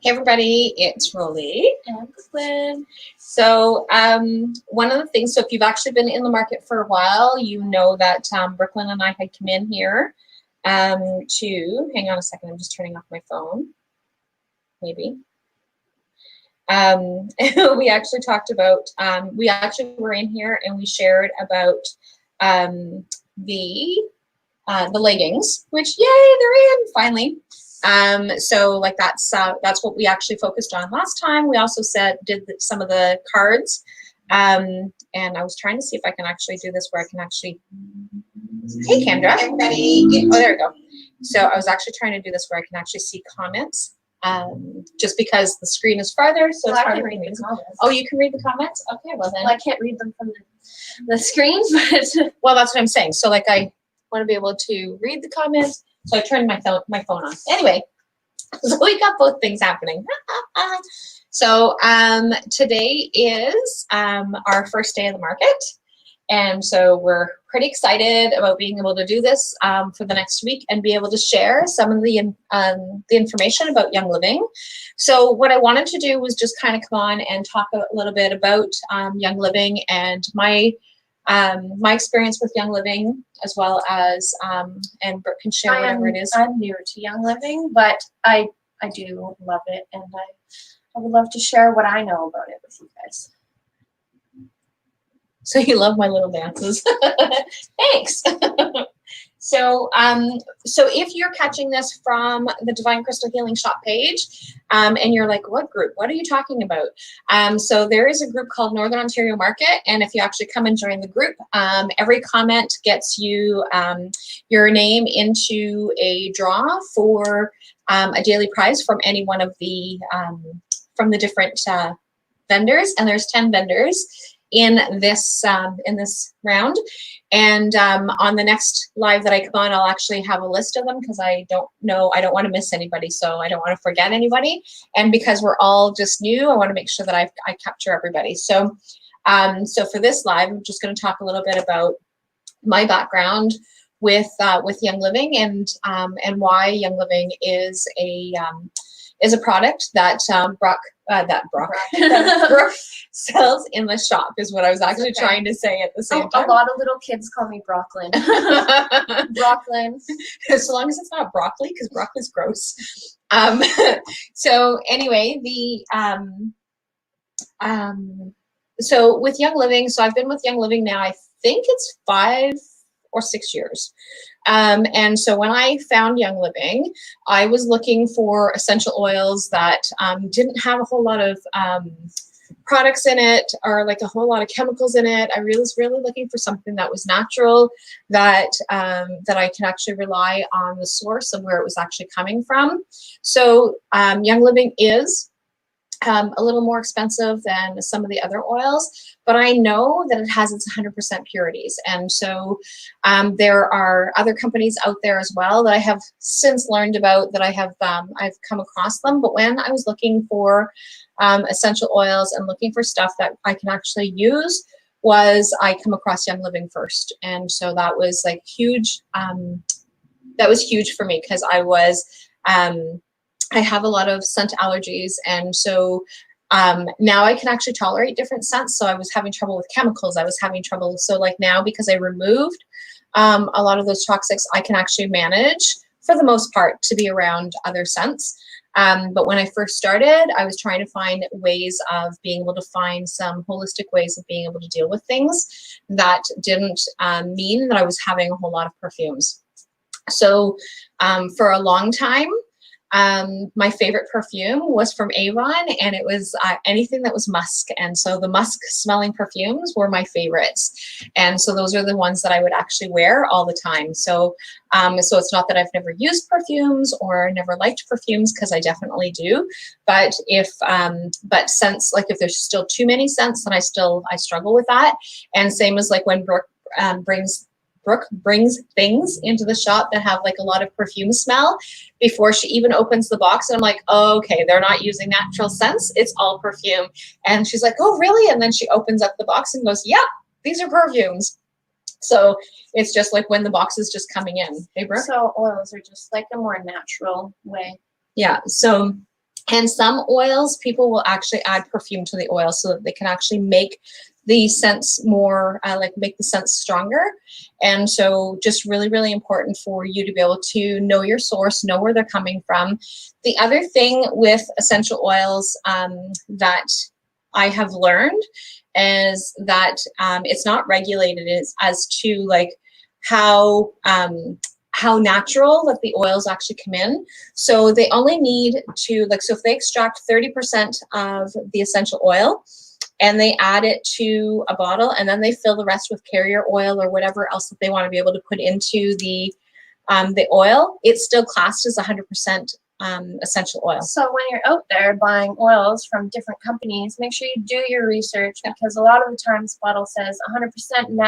Hey everybody, it's Rolly. And Brooklyn. So one of the things, so if you've actually been in the market for a while, you know that Brooklyn and I had come in here to, hang on a second, I'm just turning off my phone, maybe. We actually talked about, we actually were in here and we shared about the leggings, which yay, they're in finally. So like that's what we actually focused on last time. We also did some of the cards, and I was trying to see if I can actually do this where I can actually, hey Kendra, everybody, oh there we go. So I was actually trying to do this where I can actually see comments, just because the screen is farther, so it's harder for me. Oh, you can read the comments? Okay, well then. Well, I can't read them from the screen, but well, that's what I'm saying. So like I want to be able to read the comments. So I turned my phone on. Anyway, so we got both things happening. So today is our first day of the market. And so we're pretty excited about being able to do this for the next week and be able to share some of the information about Young Living. So what I wanted to do was just kind of come on and talk a little bit about Young Living and my experience with Young Living, as well as, and Brooke can share whatever it is. I'm newer to Young Living, but I do love it, and I would love to share what I know about it with you guys. So you love my little dances. Thanks. So if you're catching this from the Divine Crystal Healing Shop page, and you're like, what group? What are you talking about? So there is a group called Northern Ontario Market, and if you actually come and join the group, every comment gets you your name into a draw for a daily prize from any one of the from the different vendors, and there's 10 vendors in this round. And on the next live that I come on, I'll actually have a list of them because I don't want to miss anybody, so I don't want to forget anybody. And because we're all just new, I want to make sure that I capture everybody. So so for this live, I'm just going to talk a little bit about my background with Young Living and why Young Living is a product that Brooke sells in the shop, is what I was actually trying to say at the same time. A lot of little kids call me Brooklyn. Brooklyn. So long as it's not broccoli, because broccoli's gross. So anyway, so with Young Living, so I've been with Young Living now, I think it's 5 or 6 years. And so when I found Young Living, I was looking for essential oils that didn't have a whole lot of products in it, or like a whole lot of chemicals in it. I was really looking for something that was natural, that that I can actually rely on the source of where it was actually coming from. So Young Living is a little more expensive than some of the other oils, but I know that it has its 100% purities. And so there are other companies out there as well that I have since learned about, that I've come across them. But when I was looking for essential oils and looking for stuff that I can actually use, I come across Young Living first. And so that was like huge. That was huge for me, because I have a lot of scent allergies, and so now I can actually tolerate different scents. So I was having trouble with chemicals. I was having trouble. So like now, because I removed a lot of those toxics, I can actually manage, for the most part, to be around other scents. But when I first started, I was trying to find ways of being able to find some holistic ways of being able to deal with things that didn't mean that I was having a whole lot of perfumes. So for a long time, my favorite perfume was from Avon, and it was anything that was musk. And so the musk smelling perfumes were my favorites. And so those are the ones that I would actually wear all the time. So so it's not that I've never used perfumes or never liked perfumes, because I definitely do. But but scents, like if there's still too many scents, then I struggle with that. And same as like when Brooke brings things into the shop that have like a lot of perfume smell before she even opens the box, and I'm like, oh, okay, they're not using natural scents, it's all perfume. And she's like, oh really? And then she opens up the box and goes, yeah, these are perfumes. So it's just like when the box is just coming in. Hey, Brooke? So oils are just like a more natural way. Yeah. So And some oils, people will actually add perfume to the oil so that they can actually make the scents more, make the scents stronger. And so just really, really important for you to be able to know your source, know where they're coming from. The other thing with essential oils that I have learned is that it's not regulated as to like how natural that the oils actually come in. So they only need to, like, so if they extract 30% of the essential oil and they add it to a bottle and then they fill the rest with carrier oil or whatever else that they want to be able to put into the oil, it's still classed as 100% essential oil. So when you're out there buying oils from different companies, make sure you do your research, because a lot of the times the bottle says 100%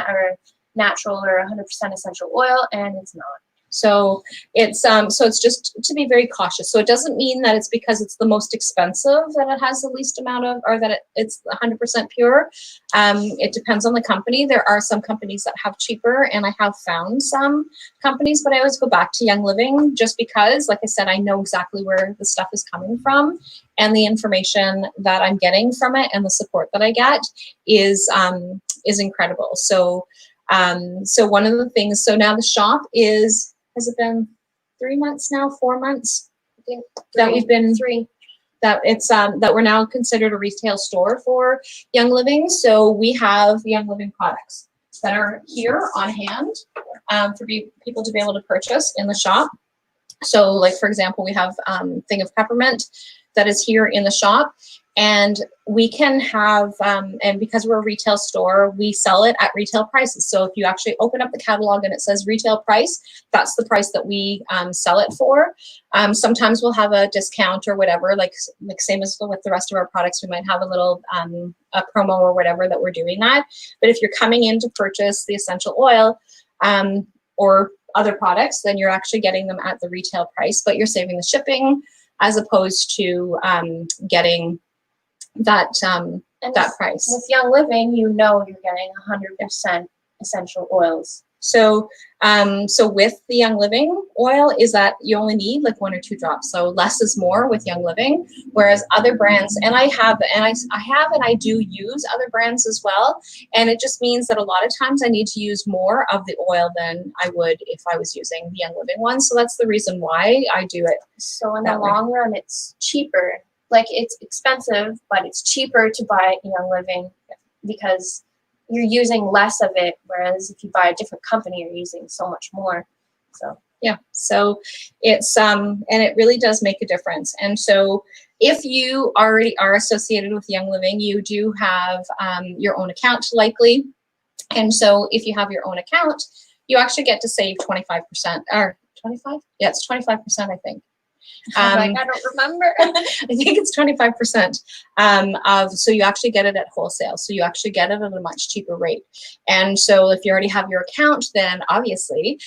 natural or 100% essential oil, and it's not. So it's just to be very cautious. So it doesn't mean that it's because it's the most expensive that it has the least amount of, or that it's 100% pure. It depends on the company. There are some companies that have cheaper, and I have found some companies, but I always go back to Young Living just because, like I said, I know exactly where the stuff is coming from, and the information that I'm getting from it and the support that I get is incredible. So one of the things, so now the shop has it been 3 months now, 4 months? I think that we've been that it's that we're now considered a retail store for Young Living. So we have Young Living products that are here on hand for people to be able to purchase in the shop. So like, for example, we have Thing of Peppermint that is here in the shop, and we can have, and because we're a retail store, we sell it at retail prices. So if you actually open up the catalog and it says retail price, that's the price that we sell it for. Sometimes we'll have a discount or whatever, like same as with the rest of our products, we might have a little a promo or whatever that we're doing that. But if you're coming in to purchase the essential oil or other products, then you're actually getting them at the retail price, but you're saving the shipping as opposed to getting that price. With Young Living, you know you're getting 100% essential oils. So with the Young Living oil is that you only need like 1 or 2 drops. So less is more with Young Living, whereas other brands, and I do use other brands as well. And it just means that a lot of times I need to use more of the oil than I would if I was using the Young Living one. So that's the reason why I do it. So in the long run, it's cheaper. Like, it's expensive, but it's cheaper to buy Young Living because you're using less of it, whereas if you buy a different company, you're using so much more. So yeah, so it's and it really does make a difference. And so if you already are associated with Young Living, you do have your own account likely. And so if you have your own account, you actually get to save 25%, or 25? Yeah, it's 25%, I think. I don't remember. I think it's 25% so you actually get it at wholesale. So you actually get it at a much cheaper rate. And so if you already have your account, then obviously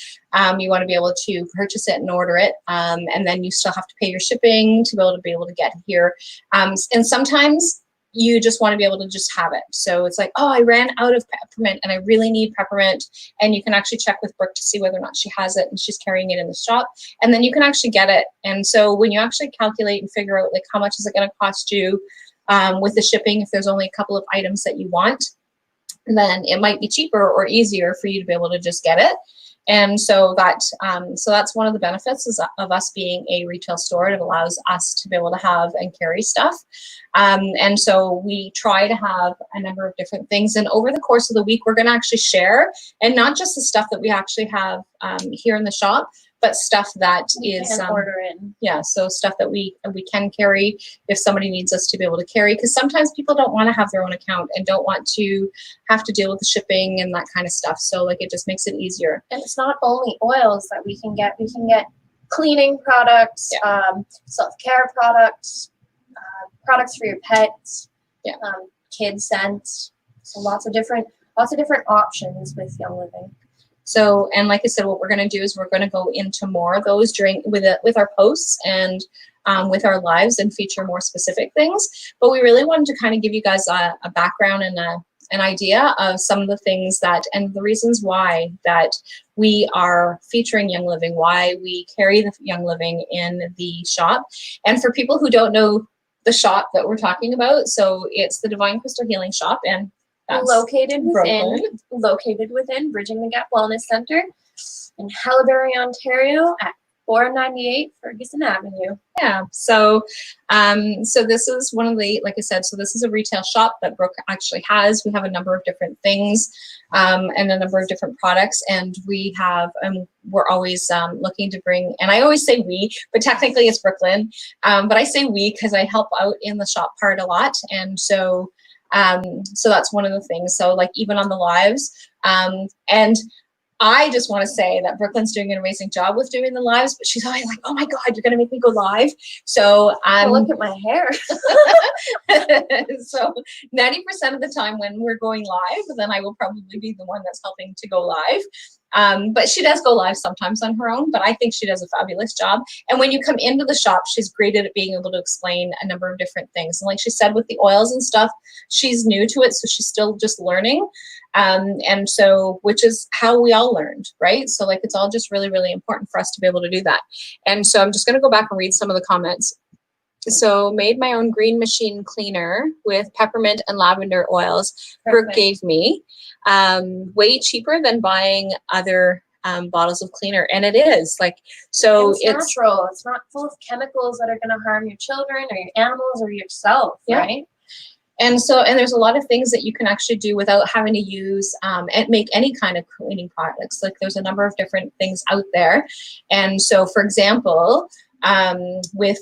you want to be able to purchase it and order it. And then you still have to pay your shipping to be able to get here. And sometimes you just want to be able to just have it. So it's like, oh, I ran out of peppermint and I really need peppermint. And you can actually check with Brooke to see whether or not she has it and she's carrying it in the shop. And then you can actually get it. And so when you actually calculate and figure out like how much is it going to cost you with the shipping, if there's only a couple of items that you want, then it might be cheaper or easier for you to be able to just get it. And so that's one of the benefits of us being a retail store. It allows us to be able to have and carry stuff. And so we try to have a number of different things. And over the course of the week, we're going to actually share, and not just the stuff that we actually have here in the shop, but stuff that is order in. Yeah, so stuff that we can carry if somebody needs us to be able to carry, because sometimes people don't want to have their own account and don't want to have to deal with the shipping and that kind of stuff. So like, it just makes it easier. And it's not only oils that we can get. We can get cleaning products, self-care products, products for your pets, kids scents. So lots of different options with Young Living. So, and like I said, what we're going to do is we're going to go into more of those with our posts and with our lives and feature more specific things. But we really wanted to kind of give you guys a background and an idea of some of the things that, and the reasons why that we are featuring Young Living, why we carry the Young Living in the shop. And for people who don't know the shop that we're talking about, so it's the Divine Crystal Healing Shop, and that's located Brooklyn. within Bridging the Gap Wellness Center in Hallaberry, Ontario at 498 Ferguson Avenue. Yeah, so so this is one of the, like I said, so this is a retail shop that Brooke actually has. We have a number of different things and a number of different products, and we have we're always looking to bring, and I always say we, but technically it's Brooklyn, but I say we because I help out in the shop part a lot, and so so that's one of the things. So like even on the lives, and I just want to say that Brooklyn's doing an amazing job with doing the lives, but she's always like, oh my God, you're going to make me go live. So look at my hair. So 90% of the time when we're going live, then I will probably be the one that's helping to go live. But she does go live sometimes on her own, but I think she does a fabulous job. And when you come into the shop, she's great at being able to explain a number of different things. And like she said, with the oils and stuff, she's new to it, so she's still just learning. And so, which is how we all learned, right? So like, it's all just really, really important for us to be able to do that. And so I'm just going to go back and read some of the comments. So made my own green machine cleaner with peppermint and lavender oils. Perfect. Brooke gave me way cheaper than buying other bottles of cleaner. And it is like, so it's natural. It's not full of chemicals that are going to harm your children or your animals or yourself, right? And so, and there's a lot of things that you can actually do without having to use and make any kind of cleaning products. Like there's a number of different things out there. And so, for example, with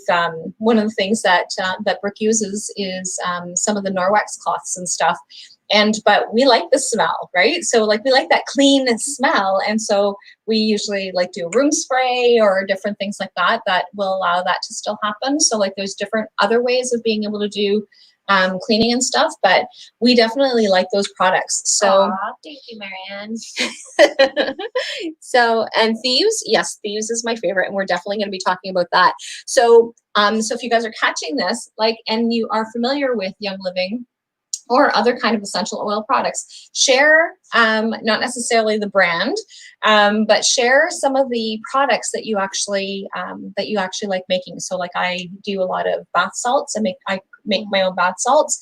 one of the things that that Brooke uses is some of the Norwex cloths and stuff. But we like the smell, right? So like we like that clean smell. And so we usually like do a room spray or different things like that that will allow that to still happen. So like there's different other ways of being able to do cleaning and stuff, but we definitely like those products. So thank you, Marianne. So, and Thieves, yes, Thieves is my favorite, and we're definitely going to be talking about that. So, so if you guys are catching this, like, and you are familiar with Young Living or other kind of essential oil products, share, not necessarily the brand, but share some of the products that you actually like making. So like I do a lot of bath salts. I make my own bath salts.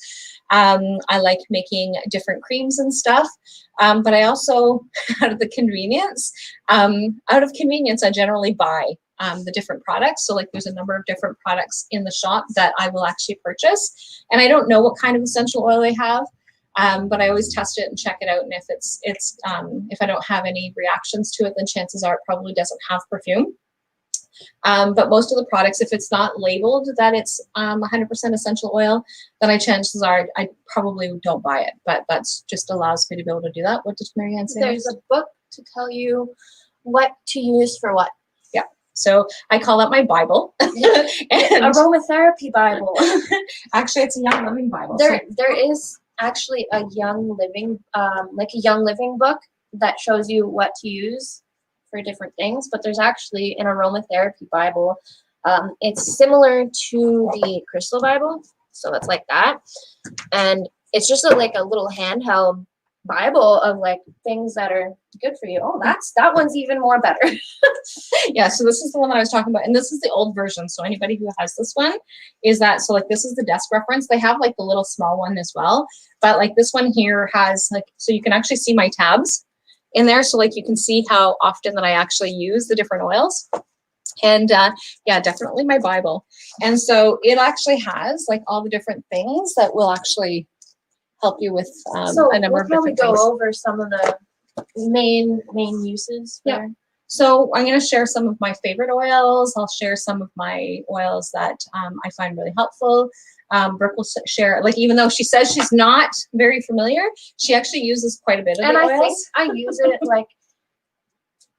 I like making different creams and stuff. But I also, out of convenience, I generally buy the different products. So like there's a number of different products in the shop that I will actually purchase. And I don't know what kind of essential oil they have, but I always test it and check it out. And if if I don't have any reactions to it, then chances are it probably doesn't have perfume. But most of the products, if it's not labeled that it's 100% essential oil, then chances are I probably don't buy it. But that's just allows me to be able to do that. What did Marianne say? There's a book to tell you what to use for what. Yeah. So I call that my Bible. And aromatherapy Bible. Actually, it's a Young Living Bible. There is actually a Young Living, like a Young Living book that shows you what to use for different things, but there's actually an aromatherapy Bible. It's similar to the Crystal Bible, so it's like that, and it's just like a little handheld Bible of like things that are good for you. Oh, that one's even more better. Yeah, so this is the one that I was talking about, and this is the old version. So anybody who has this one is that. So like this is the desk reference. They have like the little small one as well, but like this one here has like, so you can actually see my tabs in there. So like you can see how often that I actually use the different oils. And yeah, definitely my Bible. And so it actually has like all the different things that will actually help you with a number of different things. So we'll go over some of the main uses. Yeah. So I'm going to share some of my favorite oils. I'll share some of my oils that I find really helpful. Brooke will share, like, even though she says she's not very familiar, she actually uses quite a bit of the oils. And I think I use it like,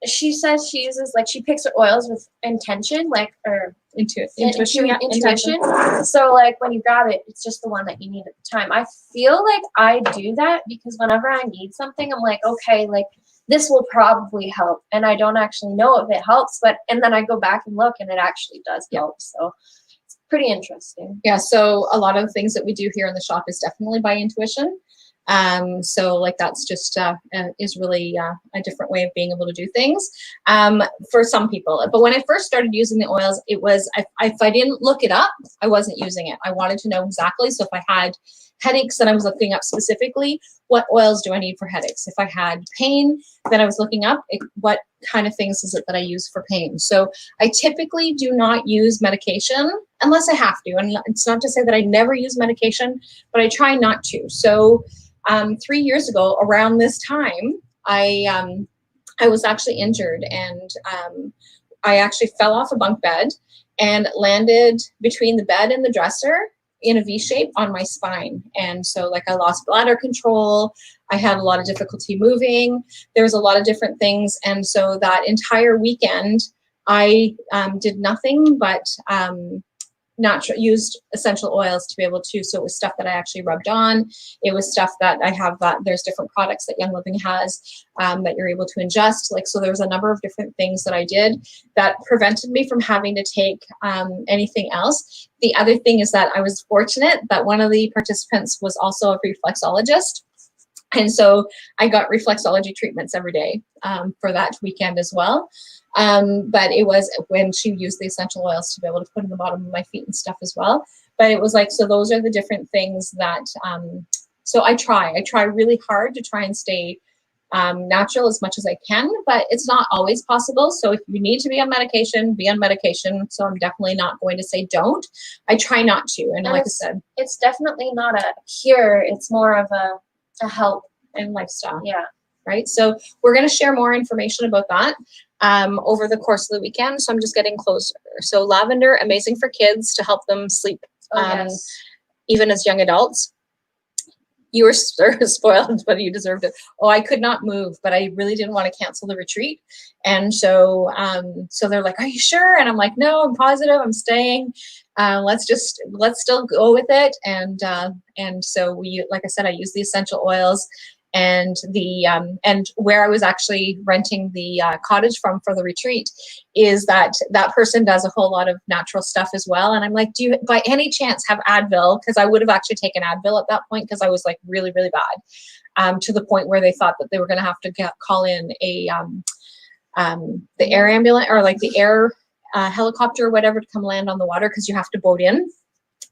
she says she uses, like, she picks her oils with intention, like, or intuition. So, like, when you grab it, it's just the one that you need at the time. I feel like I do that because whenever I need something, I'm like, okay, like, this will probably help. And I don't actually know if it helps, and then I go back and look and it actually does help. So pretty interesting. Yeah, so a lot of the things that we do here in the shop is definitely by intuition. So like that's just is really a different way of being able to do things for some people. But when I first started using the oils, it was if I didn't look it up, I wasn't using it. I wanted to know exactly. So if I had headaches, then I was looking up specifically what oils do I need for headaches. If I had pain, then I was looking up what kind of things is it that I use for pain. So I typically do not use medication unless I have to. And it's not to say that I never use medication, but I try not to. So 3 years ago, around this time, I was actually injured, and I actually fell off a bunk bed and landed between the bed and the dresser in a V shape on my spine. And so like I lost bladder control. I had a lot of difficulty moving. There was a lot of different things. And so that entire weekend, I did nothing but used essential oils to be able to, so it was stuff that I actually rubbed on. It was stuff that I have, there's different products that Young Living has that you're able to ingest. Like, so there was a number of different things that I did that prevented me from having to take anything else. The other thing is that I was fortunate that one of the participants was also a reflexologist. And so I got reflexology treatments every day for that weekend as well. But it was when she used the essential oils to be able to put in the bottom of my feet and stuff as well. But it was like, so those are the different things that, so I try really hard to try and stay natural as much as I can, but it's not always possible. So if you need to be on medication, be on medication. So I'm definitely not going to say don't. I try not to. And like I said, it's definitely not a cure. It's more of a help and lifestyle. Yeah. Right. So we're going to share more information about that over the course of the weekend. So I'm just getting closer. So lavender, amazing for kids to help them sleep, yes. even as young adults. You were spoiled, but you deserved it. Oh, I could not move, but I really didn't want to cancel the retreat. And so, so they're like, "Are you sure?" And I'm like, "No, I'm positive. I'm staying. Let's still go with it." And so we, like I said, I use the essential oils. And the and where I was actually renting the cottage from for the retreat is that person does a whole lot of natural stuff as well. And I'm like, do you by any chance have Advil? Because I would have actually taken Advil at that point because I was like really, really bad to the point where they thought that they were going to have to call in a the air ambulance or like the air helicopter or whatever to come land on the water because you have to boat in.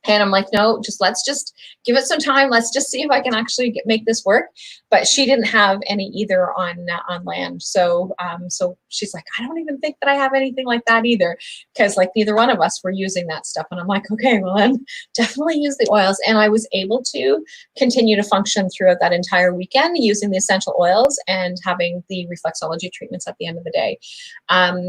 And I'm like, no, let's just give it some time. Let's just see if I can actually make this work. But she didn't have any either on land. So so she's like, I don't even think that I have anything like that either, because like neither one of us were using that stuff. And I'm like, okay, well then definitely use the oils. And I was able to continue to function throughout that entire weekend using the essential oils and having the reflexology treatments at the end of the day.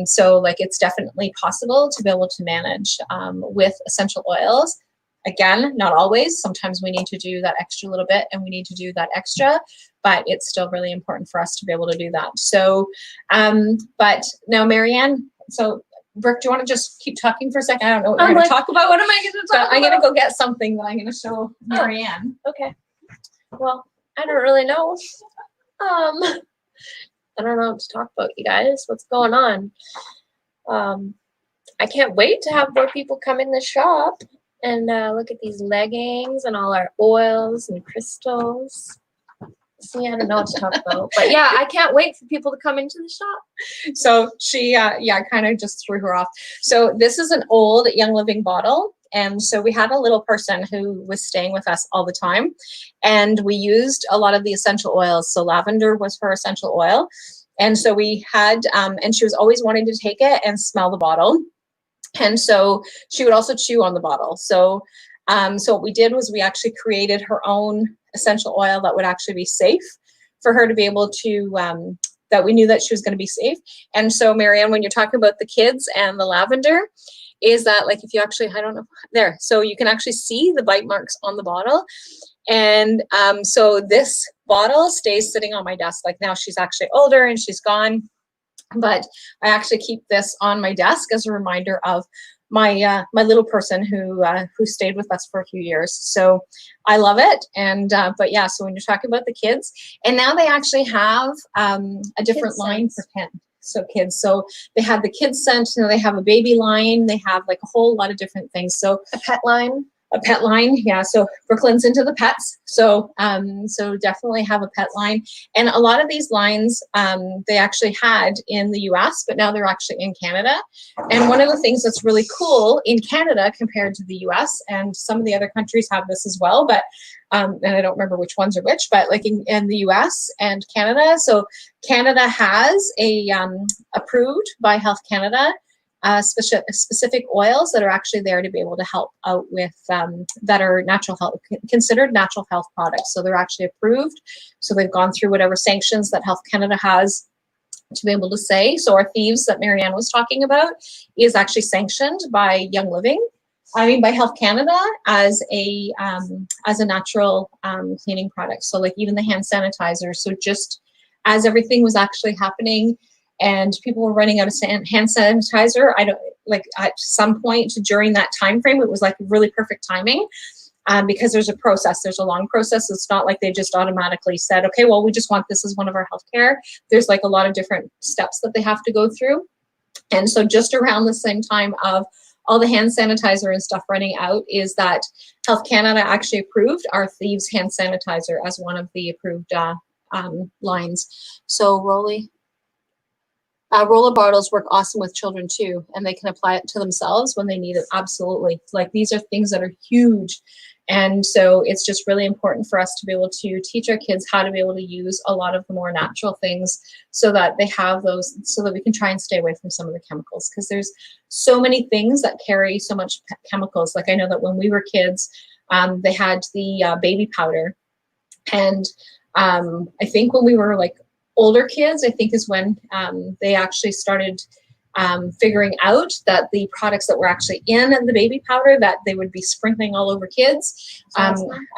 So like it's definitely possible to be able to manage with essential oils. Again, not always. Sometimes we need to do that extra little bit and we need to do that extra, but it's still really important for us to be able to do that. So, but now Marianne, so Brooke, do you want to just keep talking for a second? I don't know what you're going to talk about. What am I going to talk about? I'm going to go get something that I'm going to show Marianne. Okay. Well, I don't really know. I don't know what to talk about, you guys. What's going on? I can't wait to have more people come in the shop and look at these leggings and all our oils and crystals. See, I don't know what to talk about. But yeah, I can't wait for people to come into the shop. So she, kind of just threw her off. So this is an old Young Living bottle. And so we had a little person who was staying with us all the time. And we used a lot of the essential oils. So lavender was her essential oil. And so we had, and she was always wanting to take it and smell the bottle. And so she would also chew on the bottle. So, so what we did was we actually created her own essential oil that would actually be safe for her to be able to, that we knew that she was going to be safe. And so Marianne, when you're talking about the kids and the lavender, is that like if you actually, I don't know, there, so you can actually see the bite marks on the bottle. And so this bottle stays sitting on my desk. Like now she's actually older and she's gone. But I actually keep this on my desk as a reminder of my my little person who stayed with us for a few years. So I love it. And but yeah, so when you're talking about the kids, and now they actually have a different line for kids. So they have the kids scent, they have a baby line, they have like a whole lot of different things. So a pet line. A pet line, yeah. So Brooklyn's into the pets, so so definitely have a pet line. And a lot of these lines they actually had in the U.S., but now they're actually in Canada. And one of the things that's really cool in Canada compared to the U.S., and some of the other countries have this as well, but and I don't remember which ones are which, but like in the U.S. and Canada, so Canada has a approved by Health Canada. Specific oils that are actually there to be able to help out with that are natural health, considered natural health products. So they're actually approved. So they've gone through whatever sanctions that Health Canada has to be able to say. So our thieves that Marianne was talking about is actually sanctioned by Young Living. I mean, by Health Canada as a natural cleaning product. So like even the hand sanitizer. So just as everything was actually happening, and people were running out of hand sanitizer. At some point during that time frame, it was like really perfect timing because there's a process. There's a long process. It's not like they just automatically said, okay, well, we just want this as one of our healthcare. There's like a lot of different steps that they have to go through. And so just around the same time of all the hand sanitizer and stuff running out is that Health Canada actually approved our Thieves hand sanitizer as one of the approved lines. So roller bottles work awesome with children too, and they can apply it to themselves when they need it. Absolutely. Like these are things that are huge. And so it's just really important for us to be able to teach our kids how to be able to use a lot of the more natural things so that they have those, so that we can try and stay away from some of the chemicals, because there's so many things that carry so much chemicals. Like I know that when we were kids, they had the baby powder. And I think when we were like older kids, I think is when they actually started figuring out that the products that were actually in the baby powder that they would be sprinkling all over kids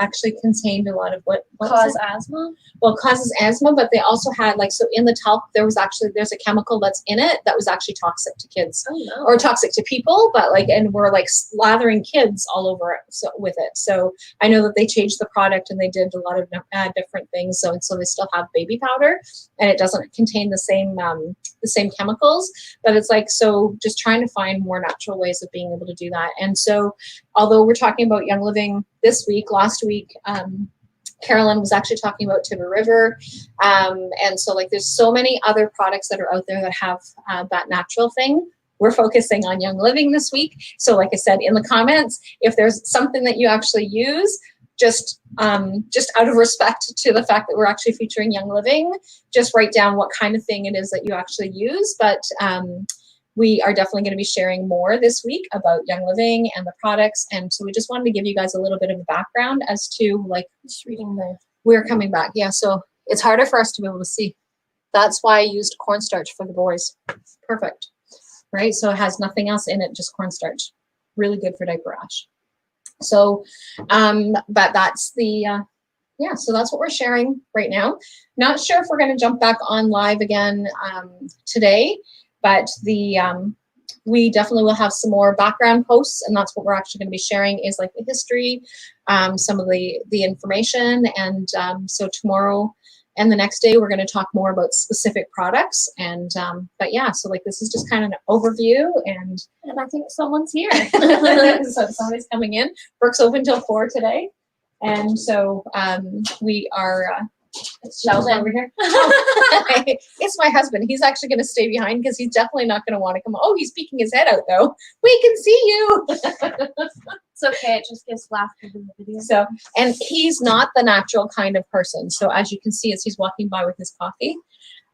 actually contained a lot of what cause asthma. Well, causes asthma, but they also had like, so in the talc, there's a chemical that's in it that was actually toxic to kids. Oh, no. Or toxic to people, but like, and we're like slathering kids all over it, with it. So I know that they changed the product and they did a lot of different things. So they still have baby powder and it doesn't contain the same chemicals, but it's like, so just trying to find more natural ways of being able to do that. And so although we're talking about Young Living this week, last week, Carolyn was actually talking about Tiber River. And so like there's so many other products that are out there that have that natural thing. We're focusing on Young Living this week. So like I said, in the comments, if there's something that you actually use, just out of respect to the fact that we're actually featuring Young Living, just write down what kind of thing it is that you actually use. But we are definitely going to be sharing more this week about Young Living and the products. And so we just wanted to give you guys a little bit of a background as to like, Just reading the. we're coming back. Yeah, so it's harder for us to be able to see. That's why I used cornstarch for the boys. Perfect, right? So it has nothing else in it, just cornstarch. Really good for diaper rash. So, but that's the, yeah, so that's what we're sharing right now. Not sure if we're going to jump back on live again today, but we definitely will have some more background posts, and that's what we're actually going to be sharing is like the history, some of the information, and so tomorrow and the next day we're going to talk more about specific products. And but yeah, so like this is just kind of an overview, and I think someone's here. so somebody's coming in. Brooke's open till 4 today, and so we are. It's Sheldon over here. It's my husband. He's actually going to stay behind because he's definitely not going to want to come. Oh, he's peeking his head out though. We can see you. It's okay. It just gives laughter in the video. So, and he's not the natural kind of person. So as you can see, as he's walking by with his coffee,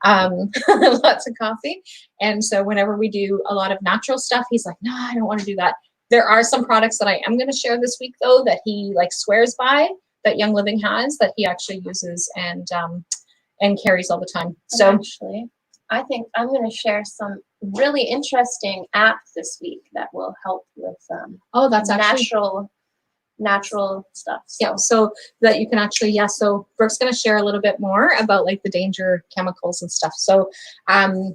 lots of coffee. And so whenever we do a lot of natural stuff, he's like, no, I don't want to do that. There are some products that I am going to share this week though, that he like swears by, that Young Living has, that he actually uses and carries all the time. So actually, I think I'm going to share some really interesting apps this week that will help with oh, that's actually natural stuff. So. Yeah, so that you can actually, yeah, so Brooke's going to share a little bit more about like the danger chemicals and stuff. So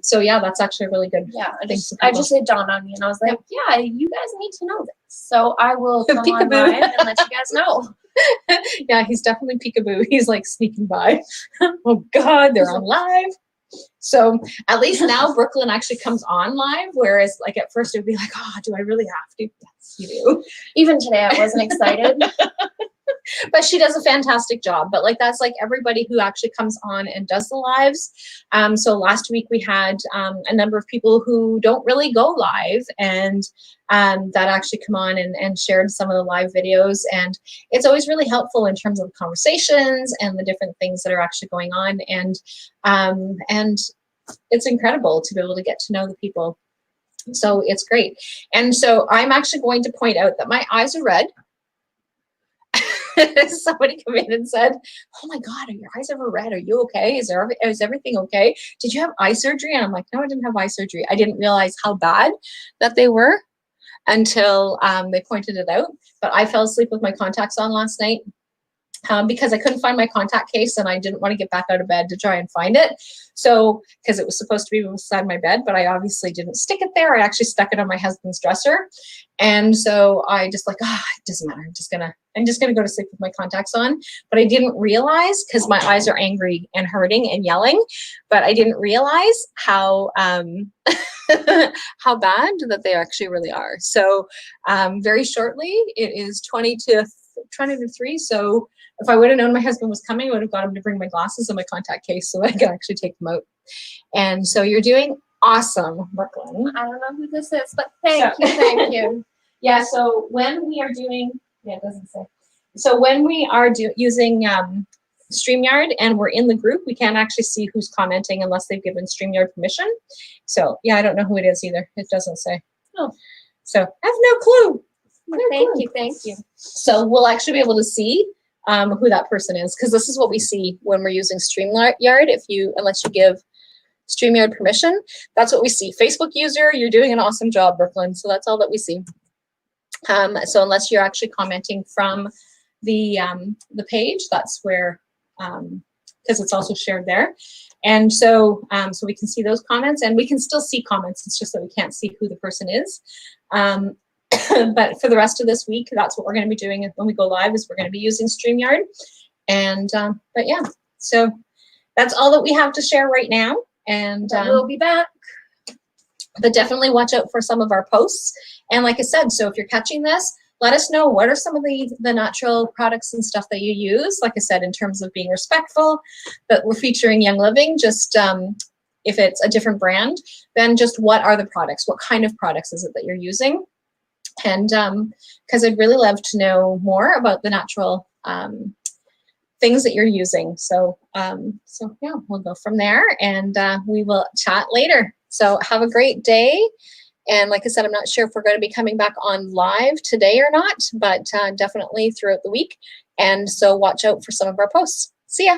so yeah, that's actually really good. Yeah, I just it dawned on me and I was like, yeah, you guys need to know this. So I will come on live and let you guys know. Yeah, he's definitely peekaboo. He's like sneaking by. Oh God, they're on live. So at least now Brooklyn actually comes on live, whereas like at first it would be like, oh, do I really have to? Yes, you do. Even today, I wasn't excited. But she does a fantastic job. But like that's like everybody who actually comes on and does the lives. So last week we had a number of people who don't really go live and that actually come on and shared some of the live videos. And it's always really helpful in terms of conversations and the different things that are actually going on. And it's incredible to be able to get to know the people. So it's great. And so I'm actually going to point out that my eyes are red. Somebody came in and said, oh my God, are your eyes ever red? Are you okay? Is everything okay? Did you have eye surgery? And I'm like, no, I didn't have eye surgery. I didn't realize how bad that they were until they pointed it out. But I fell asleep with my contacts on last night because I couldn't find my contact case and I didn't want to get back out of bed to try and find it. So, because it was supposed to be beside my bed, but I obviously didn't stick it there. I actually stuck it on my husband's dresser. And so I just like, it doesn't matter. I'm just gonna go to sleep with my contacts on. But I didn't realize, because my eyes are angry and hurting and yelling, but I didn't realize how how bad that they actually really are. So very shortly, it is 20 to 3. So if I would have known my husband was coming, I would have got him to bring my glasses and my contact case so that I could actually take them out. And so you're doing awesome, Brooklyn. I don't know who this is, but thank you. Yeah, so when we are doing, it doesn't say. So when we are using StreamYard and we're in the group, we can't actually see who's commenting unless they've given StreamYard permission. So yeah, I don't know who it is either. It doesn't say. Oh. So I have no clue. Thank you. So we'll actually be able to see who that person is, because this is what we see when we're using StreamYard. Unless you give StreamYard permission, that's what we see. Facebook user, you're doing an awesome job, Brooklyn. So that's all that we see. So unless you're actually commenting from the page, that's where, because it's also shared there. And so, so we can see those comments, and we can still see comments. It's just that we can't see who the person is. But for the rest of this week, that's what we're going to be doing when we go live, is we're going to be using StreamYard. And, but yeah, so that's all that we have to share right now. And we'll be back. But definitely watch out for some of our posts. And like I said, so if you're catching this, let us know what are some of the natural products and stuff that you use. Like I said, in terms of being respectful, that we're featuring Young Living, just if it's a different brand, then just what are the products? What kind of products is it that you're using? And because I'd really love to know more about the natural things that you're using. So, so yeah, we'll go from there, and we will chat later. So have a great day. And like I said, I'm not sure if we're going to be coming back on live today or not, but definitely throughout the week. And so watch out for some of our posts. See ya.